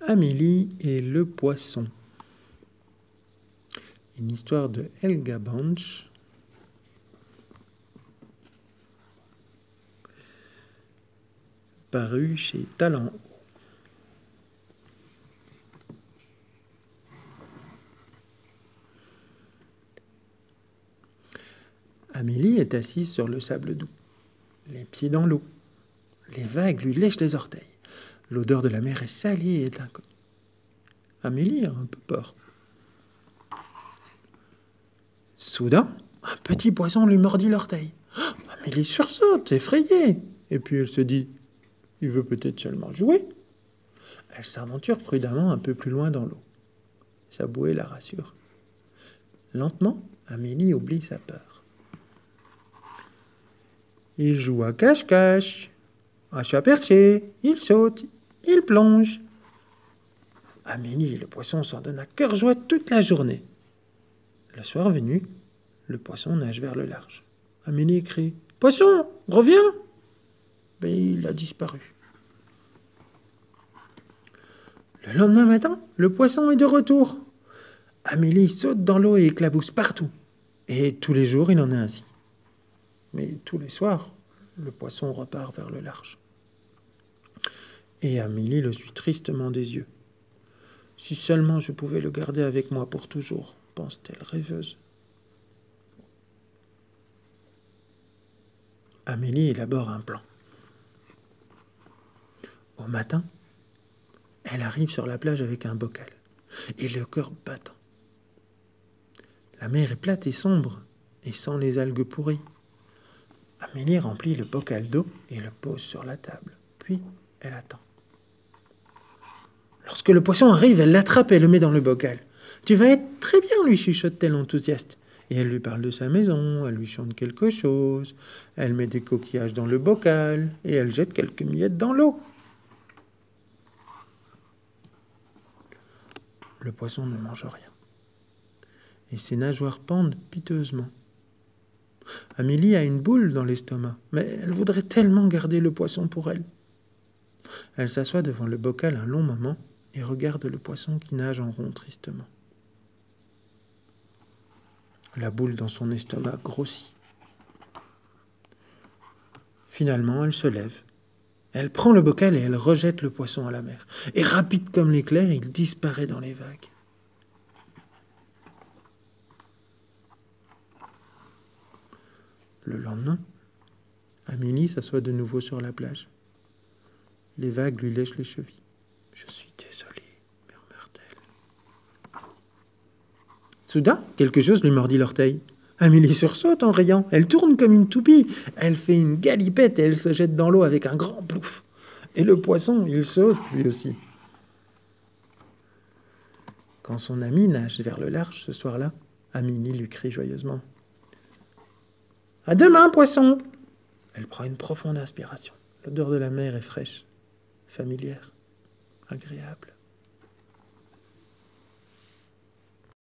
Amélie et le poisson. Une histoire de Helga Branch. Paru chez Talent Haut. Amélie est assise sur le sable doux, les pieds dans l'eau. Les vagues lui lèchent les orteils. L'odeur de la mer est salée et est inconnue. Amélie a un peu peur. Soudain, un petit poisson lui mordit l'orteil. Amélie sursaute, effrayée. Et puis elle se dit, il veut peut-être seulement jouer. Elle s'aventure prudemment un peu plus loin dans l'eau. Sa bouée la rassure. Lentement, Amélie oublie sa peur. Il joue à cache-cache, à chat perché, il saute, il plonge. Amélie et le poisson s'en donnent à cœur joie toute la journée. Le soir venu, le poisson nage vers le large. Amélie crie « Poisson, reviens !» Mais il a disparu. Le lendemain matin, le poisson est de retour. Amélie saute dans l'eau et éclabousse partout. Et tous les jours, il en est ainsi. Mais tous les soirs, le poisson repart vers le large. Et Amélie le suit tristement des yeux. « Si seulement je pouvais le garder avec moi pour toujours », pense-t-elle rêveuse. Amélie élabore un plan. Au matin, elle arrive sur la plage avec un bocal et le cœur battant. La mer est plate et sombre et sent les algues pourries. Amélie remplit le bocal d'eau et le pose sur la table. Puis, elle attend. Lorsque le poisson arrive, elle l'attrape et le met dans le bocal. « Tu vas être très bien, lui chuchote-t-elle enthousiaste. Et elle lui parle de sa maison, elle lui chante quelque chose, elle met des coquillages dans le bocal et elle jette quelques miettes dans l'eau. Le poisson ne mange rien et ses nageoires pendent piteusement. Amélie a une boule dans l'estomac, mais elle voudrait tellement garder le poisson pour elle. Elle s'assoit devant le bocal un long moment et regarde le poisson qui nage en rond tristement. La boule dans son estomac grossit. Finalement, elle se lève. Elle prend le bocal et elle rejette le poisson à la mer. Et rapide comme l'éclair, il disparaît dans les vagues. Le lendemain, Amélie s'assoit de nouveau sur la plage. Les vagues lui lèchent les chevilles. « Je suis désolée », murmure-t-elle. Soudain, quelque chose lui mordit l'orteil. Amélie sursaute en riant. Elle tourne comme une toupie. Elle fait une galipette et elle se jette dans l'eau avec un grand plouf. Et le poisson, il saute lui aussi. Quand son ami nage vers le large ce soir-là, Amélie lui crie joyeusement « À demain, poisson !» Elle prend une profonde inspiration. L'odeur de la mer est fraîche, familière, agréable.